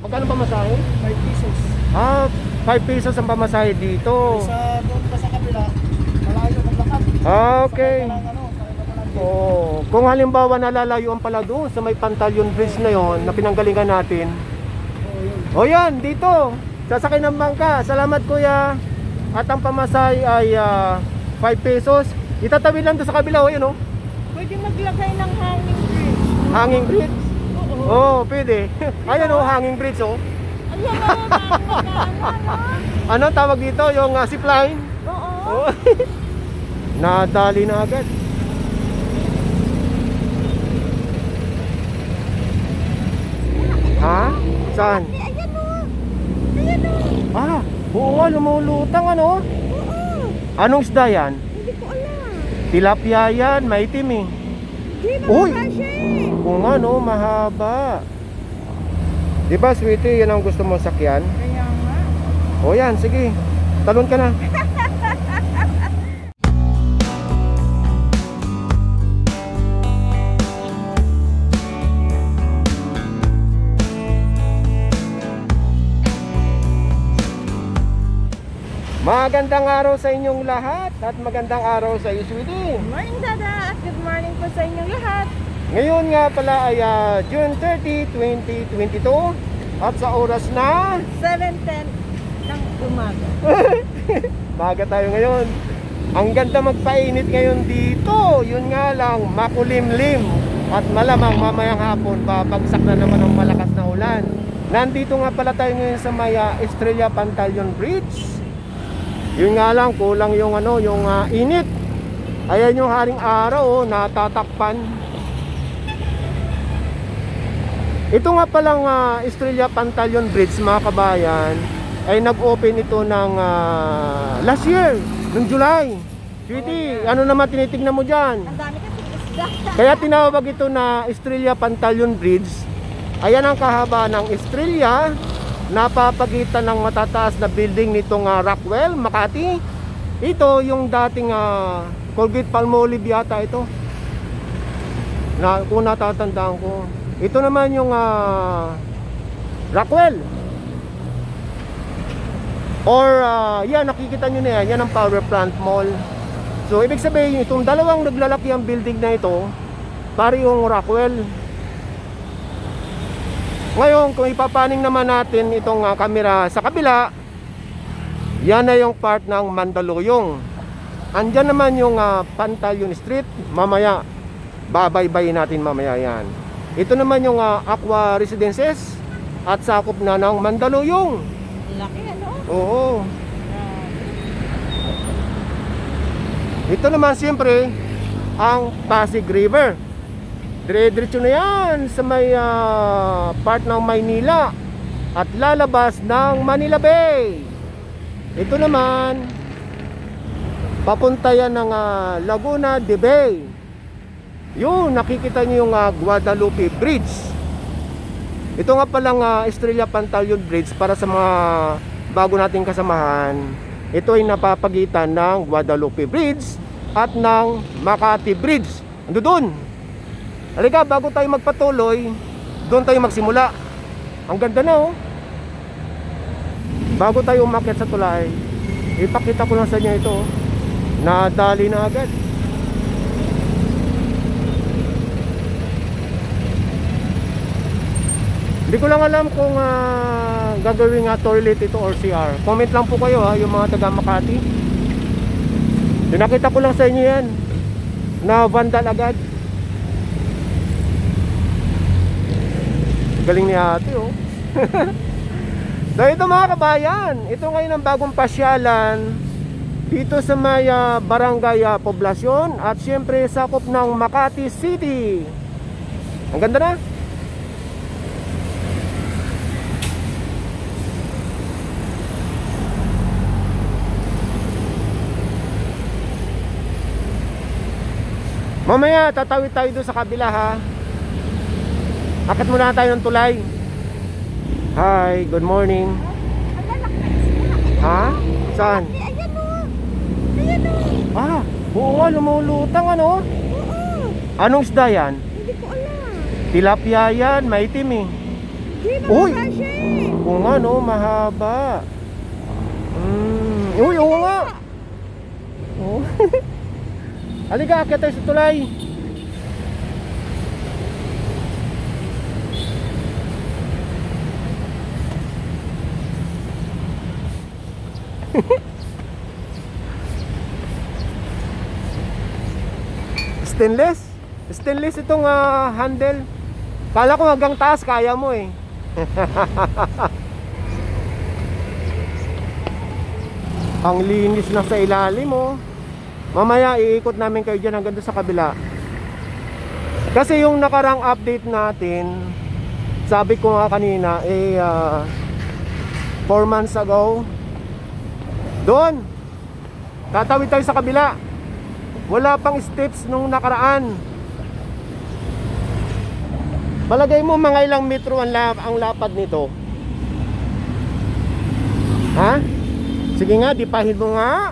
Magkano pamasahe? 5 pesos. Ah, 5 pesos ang pamasahe dito. Sa doon pa sa kabila, malayo maglakad. Ah, okay. Sakay ka lang, sakay ka pa lang jeep. Oh, kung halimbawa nalalayuan pala doon sa may Pantaleon Bridge na yon na pinanggalingan natin. Yun. O yan, dito. Sasakay ng bangka. Salamat kuya. At ang pamasahe ay 5 pesos. Itatawid lang doon sa kabila. O yun o. Pwede maglagay ng hanging bridge. Hanging bridge. Oo. Oh, pwede. Ayan o, hanging bridge o. Ayan o, ano? Ano tawag dito? Yung zipline? Oo. Oh. Nadali na agad. Ha? Saan? Ayan o. Ayan o. Ah, oo nga, lumulutang ano? Oo. Anong isda yan? Hindi ko alam. Tilapia yan, maitim eh. Di Uy! ba siya eh? Oo nga no, mahaba. Diba sweetie, yan ang gusto mo sakyan? Kaya nga. O yan, sige. Talon ka na. Magandang araw sa inyong lahat at magandang araw sa iyo, sweetie. Good morning, Dada, at good morning po sa inyong lahat. Ngayon nga pala ay June 30, 2022 at sa oras na 7:10 ng umaga. Maga tayo ngayon. Ang ganda magpainit ngayon dito. Yun nga lang, makulimlim at malamang mamayang hapon babagsak na naman ng malakas na ulan. Nandito nga pala tayo ngayon sa may Estrella Pantaleon Bridge. Yun nga lang, kulang yung yung init. Ayan yung haring araw, natatakpan. Ito nga palang Estrella Pantaleon Bridge, mga kabayan, ay nag-open ito ng last year, noong July. Sweetie, ano naman tinitignan mo dyan? Ang dami kasi isda. Kaya tinawag ito na Estrella Pantaleon Bridge. Ayan ang kahaba ng Estrella, napapagitan ng matataas na building nitong Rockwell, Makati. Ito yung dating Colgate Palmolive yata ito, na kung natatandaan ko. Ito naman yung Rockwell. Or yan, nakikita nyo na yan, yan ang Power Plant Mall. So ibig sabihin, itong dalawang naglalaki ang building na ito, pari yung Rockwell. Ngayon, kung ipapaning naman natin itong kamera sa kabila, yan na yung part ng Mandaluyong. Andyan naman yung Pantaleon Street. Mamaya, babaybayin natin mamaya yan. Ito naman yung Aqua Residences at sakop na ng Mandaluyong. Laki ano? Oo. Ito naman siyempre ang Pasig River. Dire-diretso na yan sa may part ng Maynila at lalabas ng Manila Bay. Ito naman papunta yan ng Laguna de Bay. Yun, nakikita nyo yung Guadalupe Bridge. Ito nga palang Estrella Pantaleon Bridge, para sa mga bago nating kasamahan. Ito ay napapagitan ng Guadalupe Bridge at ng Makati Bridge. Ando doon. Halika, bago tayo magpatuloy, doon tayo magsimula. Ang ganda na oh. Bago tayo umakyat sa tulay, ipakita ko lang sa inyo ito. Nadali na agad. Hindi ko lang alam kung gagawin toilet ito or CR. Comment lang po kayo yung mga taga Makati. Pinakita ko lang sa inyo yan, na vandal agad. Galing ni ate oh. So ito mga kabayan, ito ngayon ang bagong pasyalan dito sa may barangay Poblasyon at syempre sakop ng Makati City. Ang ganda na. Mamaya tatawid tayo doon sa kabila ha. Akit muna tayo ng tulay. Hi, good morning. Ang lalaki ng isda. Ha? Saan? Ayan o. Ayan o. Ah, oo nga, lumulutang ano? Oo. Anong isda yan? Hindi ko alam. Tilapia yan, maitim eh. Di ba Uy! siya eh? Oo nga no, mahaba. Uy, oo nga. Oo. Halika, akyat tayo sa tulay. Stainless? Stainless itong handle. Kala ko hanggang taas kaya mo eh. Ang linis na sa ilalim mo. Mamaya iikot namin kayo dyan hanggang doon sa kabila. Kasi yung nakarang update natin, sabi ko nga kanina 4 months ago, doon tatawid tayo sa kabila. Wala pang steps nung nakaraan. Palagay mo mga ilang metro ang lapad nito? Ha? Sige nga, dipahin mo nga.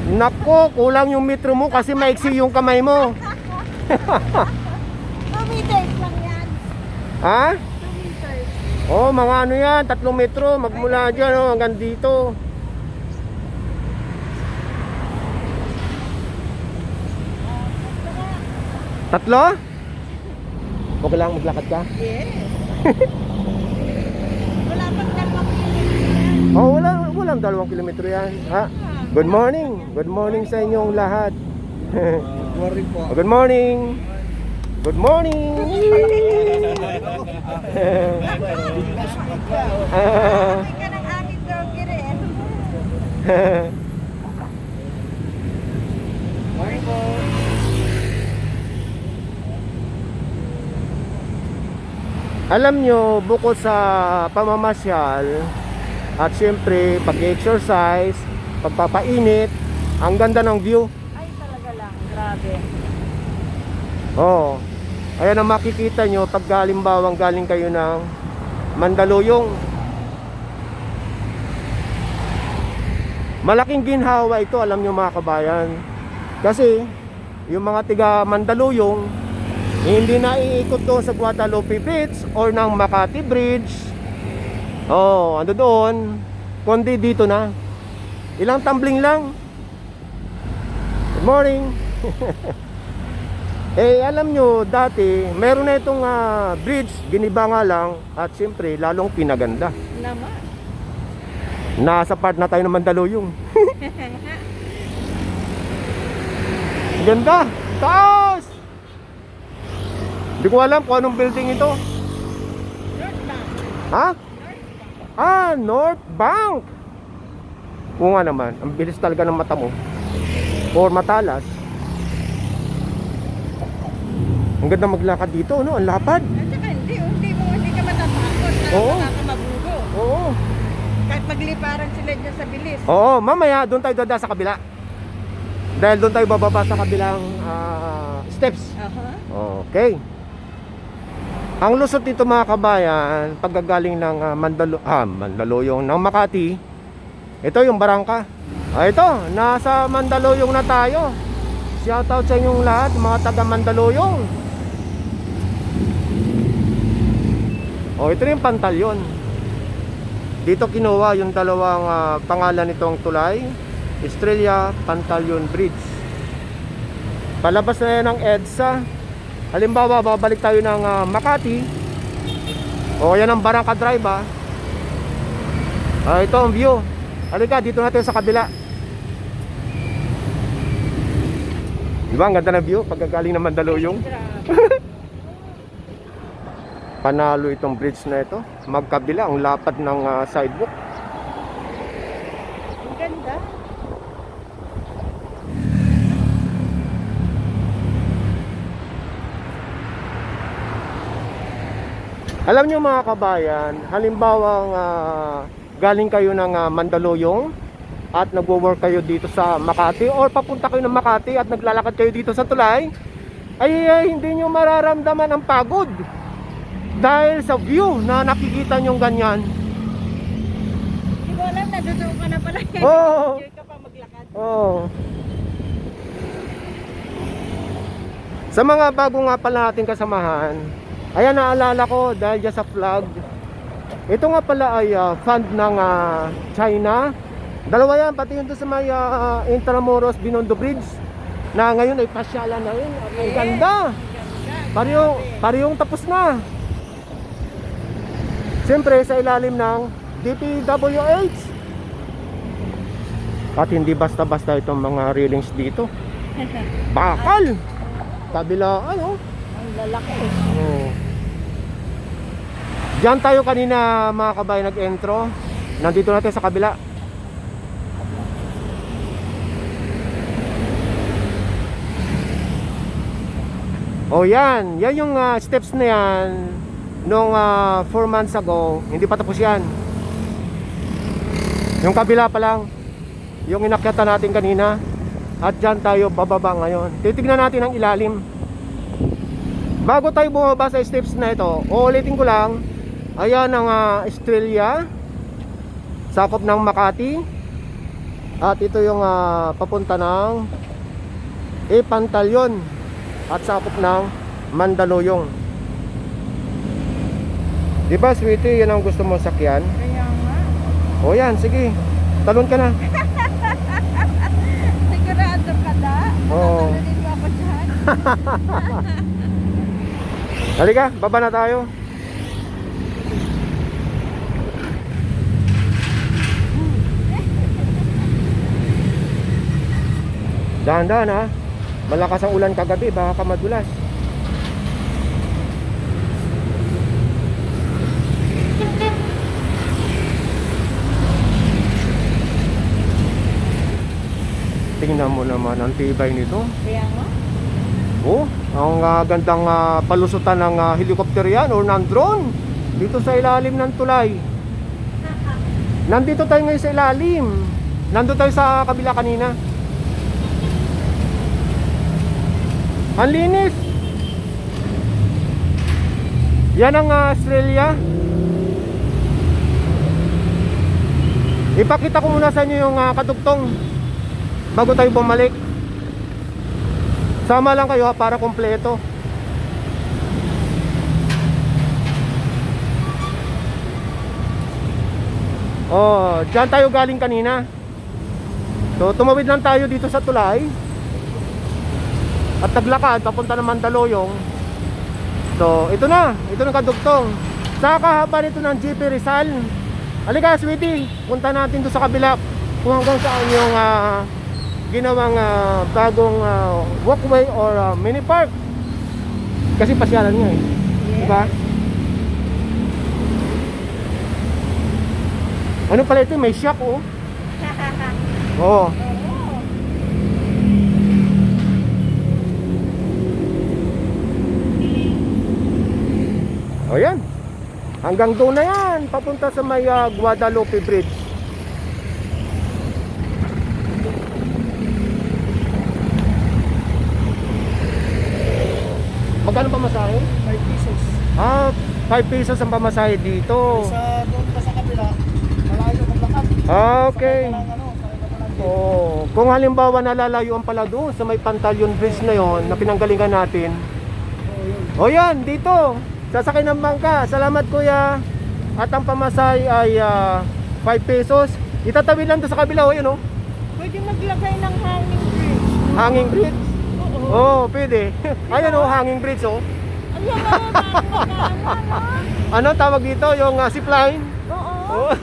Nako, kulang yung metro mo kasi maiksi yung kamay mo. 2 meters lang yan. Ha? 2 meters. Oh, mga ano yan, 3 metro magmula dyan oh, hanggang dito. Tatlo? Okay lang, maglakad ka? Yes. Wala pang 2 kilometers yan. Oh, walang 2 kilometro yan. Ha? Good morning. Good morning sa inyong lahat. Worry po. Good morning. Good morning. Ay ka ng aming doggy rin. Morning po. Alam nyo, bukod sa pamamasyal at syempre pag-exercise, pagpapainit, ang ganda ng view. Ay talaga lang, grabe. Oh, ayan ang makikita nyo pag halimbawang galing kayo ng Mandaluyong. Malaking ginhawa ito, alam nyo mga kabayan. Kasi yung mga tiga Mandaluyong hindi na iikot doon sa Guadalupe Bridge or ng Makati Bridge. Oh, ano doon? Kundi dito na. Ilang tumbling lang. Good morning. Alam nyo, dati meron na itong bridge, giniba nga lang. At siyempre, lalong pinaganda. Naman. Nasa part na tayo ng Mandaluyong. Ganda. Taas! Hindi ko alam kung anong building ito. Ha? North Bank. Oo nga naman, ang bilis talaga ng mata mo. Or matalas. Ang ganda maglakad dito, no? Ang lapad. At saka hindi ka matatakot na Oo. makakamabugo. Oo. Kahit magliparan sila dyan sa bilis. Oo, mamaya doon tayo dada sa kabila. Dahil doon tayo bababa sa kabilang steps. Okay. Ang lusot dito mga kabayan, paggagaling ng Mandaluyong ng Makati, ito yung barangka. Ito, nasa Mandaluyong na tayo. Shoutout sa inyong lahat, mga taga Mandaluyong. Ito yung Pantalyon. Dito kinuha yung dalawang pangalan nitong tulay, Estrella Pantalyon Bridge. Palabas na yan ng EDSA. Halimbawa, babalik tayo ng Makati. Yan ang Barangka Drive ito ang view. Halika, dito natin sa kabila. Diba, ang ganda ng view pagkagaling ng Mandaluyong. Panalo itong bridge na ito. Magkabila, ang lapad ng sidewalk. Ang ganda. Alam nyo mga kabayan, halimbawa galing kayo ng Mandaluyong at nagwo-work kayo dito sa Makati or papunta kayo ng Makati at naglalakad kayo dito sa tulay, ay hindi nyo mararamdaman ang pagod dahil sa view na nakikita nyo ganyan. Hindi ko alam, naduduko ka na pala. Oo. Enjoy ka pa maglakad. Sa mga bago nga pala nating kasamahan, ayan, naalala ko dahil dyan sa vlog, Ito nga pala ay fund ng China. Dalawa yan, pati yung doon sa may Intramuros Binondo Bridge na ngayon ay pasyalan na rin. Ang ganda. Parehong tapos na. Siyempre sa ilalim ng DPWH. At hindi basta-basta itong mga railings dito. Bakal. Kabilaan, oh. Ang lalaki. Oh. Diyan tayo kanina mga kabayan nag-entro. Nandito natin sa kabila. Oh yan, yan yung steps na yan nung 4 months ago, hindi pa tapos yan. Yung kabila pa lang, yung inakyatan natin kanina. At dyan tayo bababa ngayon. Titignan natin ang ilalim. Bago tayo bumaba sa steps na ito, uulitin ko lang. Ayan ang Estrella, sakop ng Makati. At ito yung papunta ng Pantalyon at sakop ng Mandaluyong. Diba sweetie, yan ang gusto mo sakyan? Kaya nga. O yan, sige, talon ka na. Sigurado ka na? Oo. Natutulungan mo ako dyan. Halika, baba na tayo. Dahan-dahan ha. Malakas ang ulan kagabi, baka ka madulas. Tingnan mo naman ang tibay nito. Kaya nga. Oh, ang gandang palusutan ng helicopter yan o ng drone dito sa ilalim ng tulay. Nandito tayo ngayon sa ilalim. Nandito tayo sa kabila kanina. Ang linis. Yan ang Australia. Ipakita ko muna sa inyo yung kadugtong bago tayo bumalik. Sama lang kayo para kompleto. Oh, dyan tayo galing kanina. So tumawid lang tayo dito sa tulay at naglakad papunta ng Mandaluyong. So ito na kadugtong. Sa kahaba nito ng GP Rizal. Halika sweetie, punta natin doon sa kabila kung hanggang saan yung ginawang bagong walkway or mini park. Kasi pasyalan nga eh. Diba? Ano pala ito? May shop oh. Oo. O yan. Hanggang doon na yan. Papunta sa may Guadalupe Bridge. Magkano pamasahe? 5 pesos. 5 pesos ang pamasahe dito. Sa doon pa sa kabila, malayo maglakad. Okay. Oh, kung halimbawa nalalayuan pala doon sa may Pantalyon Bridge na yon na pinanggalingan natin. O yan, dito. Sasakay ng bangka. Salamat kuya. At ang pamasahe ay 5 pesos. Itatawid lang to sa kabila. O yun o. Pwede maglagay ng hanging bridge. Hanging bridge? Oo. Oo, pwede. Ayan o, hanging bridge o. Ayan na, Ano tawag dito? Yung zipline? Oo. Oo.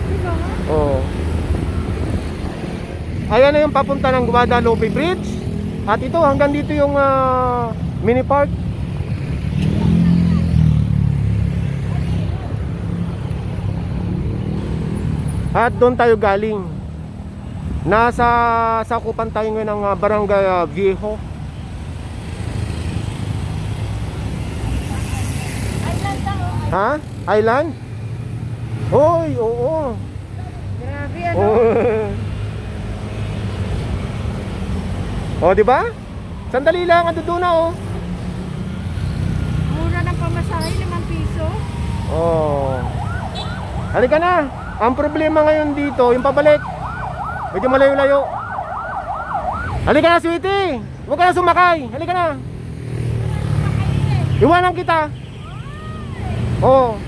Diba? Oo. Ayan na yung papunta ng Guadalupe Bridge. At ito, hanggang dito yung mini park. At doon tayo galing. Nasa sakupan tayo ngayon ng Barangay Viejo. Island lang oh. Ha? Island? Hoy, oo. Grabe ano. Oh, di ba? Sandali lang, ando doon na oh. Mura ng pamasahe, 5 piso. Oh. Halika na. Ang problema ngayon dito, yung pabalik. Medyo malayo-layo. Halika na, sweetie. Huwag ka na sumakay. Halika na. Iwanan kita. Oh.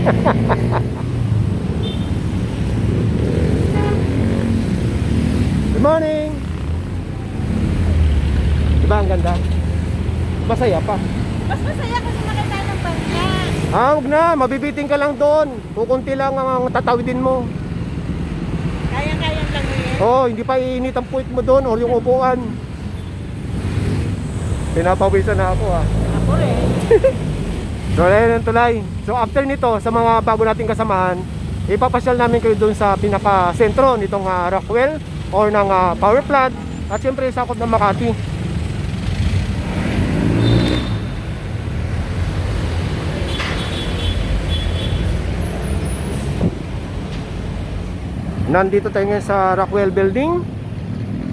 Good morning. Diba ang ganda? Masaya pa. Mas masaya kasi makita ng bangka. Huwag na, mabibiting ka lang doon. Kukunti lang ang tatawidin mo. Kaya-kayang lang yun. Oh, hindi pa iinit ang puwit mo doon or yung upuan. Pinapawisan na ako Ako eh. So ayun ang tulay. So after nito, sa mga bago nating kasamahan, ipapasyal namin kayo doon sa pinaka-sentro nitong Rockwell or ng power plant at siyempre sakop ng Makati. Nandito tayo ngayon sa Rockwell building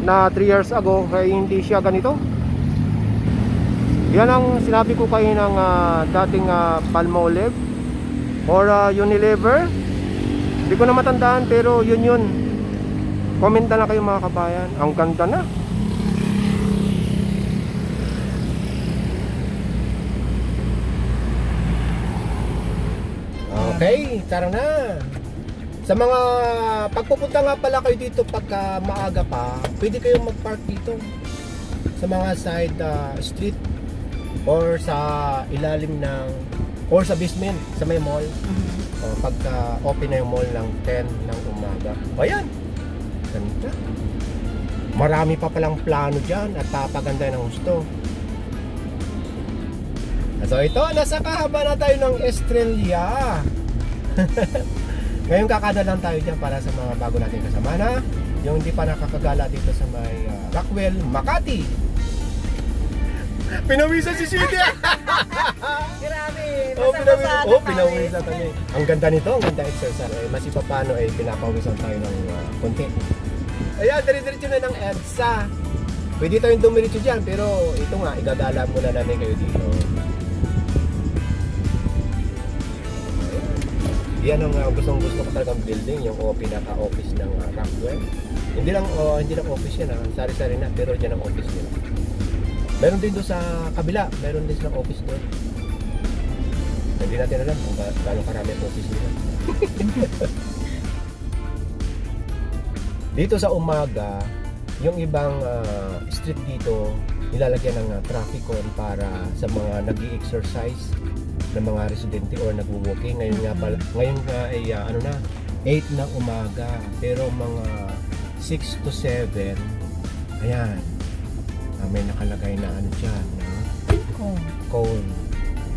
na 3 years ago kaya hindi siya ganito. Yan ang sinabi ko kayo ng dating Palmolive or Unilever. Hindi ko na matandaan pero yun. Comment na lang kayo mga kabayan. Ang ganda na. Okay, tara na. Sa mga pagpupunta nga pala kayo dito pagka maaga pa, pwede kayong mag-park dito sa mga side street or sa ilalim ng or sa basement sa may mall. Pagka open na yung mall ng 10 ng umaga. Ayan. Ganda. Marami pa palang plano dyan at papaganda ng gusto. So ito, nasa kahaba na tayo ng Estrella. Ngayon kakada lang tayo dyan para sa mga bago natin kasama na yung hindi pa nakakagala dito sa may Rockwell, Makati. Pinawisan si Cynthia. Grabe. Pinawisan tayo. Ang ganda nito, ang ganda exercise. Mas iba paano ay pinapawisan tayo ng konti. Ayan, dire-diretso na ng EDSA. Pwede tayong dumiretso dyan, pero ito nga, igagala muna namin kayo dito. Yan ang gusto ko talagang building, yung pinaka-office ng Rockwell. Hindi lang office yan, sari-sari na, pero dyan ang office nila. Meron din doon sa kabila, meron din silang office doon. Hindi natin alam kung gano'ng karami ang office nila. Dito sa umaga, yung ibang street dito, nilalagyan ng traffic cone para sa mga nag-i-exercise ng mga residente or nag-walking. Ngayon nga ay 8 ng umaga, pero mga 6 to 7, ayan. May nakalagay na dyan na cone.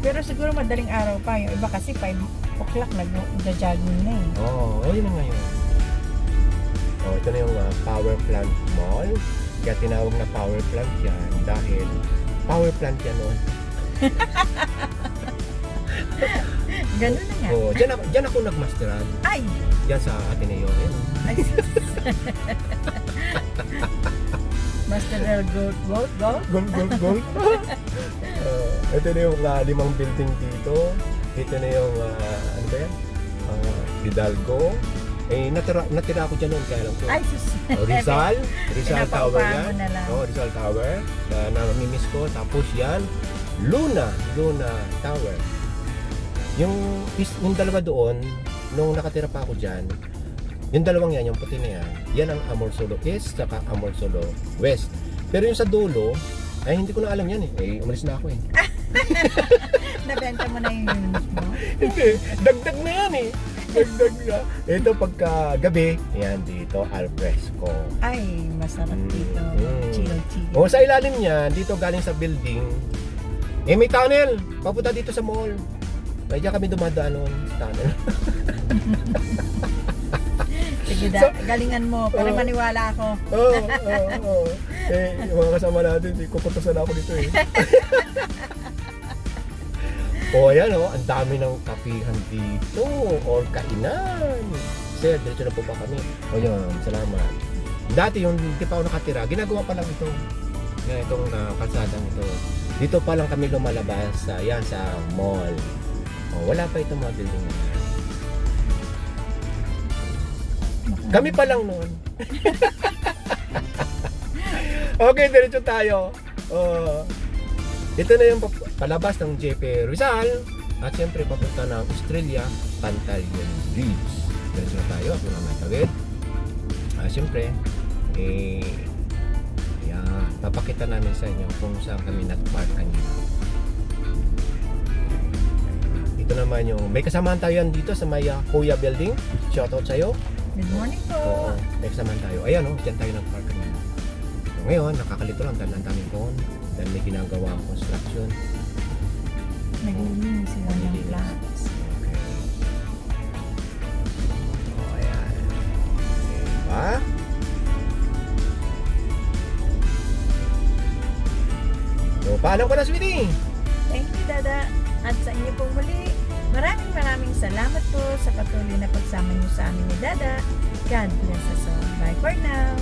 Pero siguro madaling araw pa. Yung iba kasi 5 o'clock nag-jogging na eh. Yun na ngayon. Ito na yung power plant mall. Kaya tinawag na power plant yan dahil power plant yan nun. Ganun na nga. Dyan ako nagmasteran. Ay! Dyan sa Ateneo. Ay! Master Gold. Gold. Ito na yung 5 building dito. Ito na yung ano ba yan? Hidalgo. Natira ako dyan noon kaya lang po. Ay, sus. Rizal Tower yan. Rizal Tower na namimiss ko. Tapos yan, Luna Tower. Yung dalawa doon, nung nakatira pa ako dyan, yung dalawang yan, yung puti na yan ang Amorsolo East saka Amorsolo West. Pero yung sa dulo, ay hindi ko na alam yan eh. Umalis na ako eh. Nabenta mo na yung unit mo? Hindi, dagdag na yan eh. Dagdag na. Ito pagka gabi, yan dito, alfresco. Ay, masarap dito. Chill. Sa ilalim niya, dito galing sa building, may tunnel. Papunta dito sa mall. Ay, diyan kami dumadaan noon sa tunnel. Sige, galingan mo para maniwala ako. Yung mga kasama natin, kupuntasan ako dito eh. Ayan ang dami ng kapihan dito or kainan. Sir, diretso na po ba kami? Yun, salamat. Dati yung hindi pa ako nakatira, ginagawa pa lang ito. Itong kalsadang ito. Dito pa lang kami lumalabas sa mall. Wala pa itong mga building na yan. Kami pa lang noon. Okay, diretso tayo. Ito na yung palabas ng JP Rizal. At siyempre papunta ng Estrella Pantaleon Bridge. Diretso na tayo at wala may tawid. Siyempre papakita namin sa inyo kung saan kami nag-park kanina. Ito naman yung may kasamahan tayo yan dito sa may Kuya Building. Shoutout sa'yo. Good morning po. Oo, may kasamahan tayo. Ayan dyan tayo nag-park kanina. So, ngayon, nakakalito lang dahil ang daming phone. Dahil may ginagawa ang construction. Naglilinis sila ng flats. Okay. So, ayan. Diba? So, paalam ko na, sweetie! Thank you, Dada. At sa inyo pong muli, maraming salamat po sa patuloy na pagsama niyo sa amin ni Dada. God bless us all. Bye for now.